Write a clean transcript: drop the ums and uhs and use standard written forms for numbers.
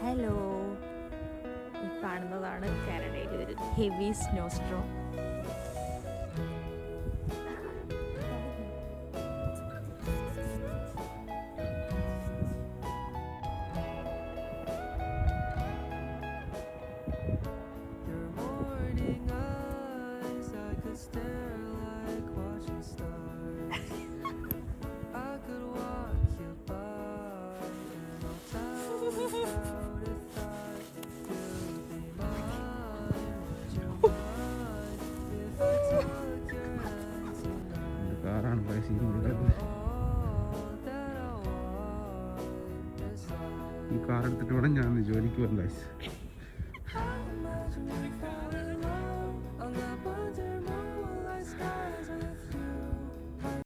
Hello, ഈ കാണുന്നതാണ് കാനഡയിലെ ഒരു ഹെവി സ്നോ സ്ട്രോം. കാറാണ് ഈ കാർ എടുത്തിട്ട് വേണം ഞാൻ ജോലിക്ക് പോകാൻ.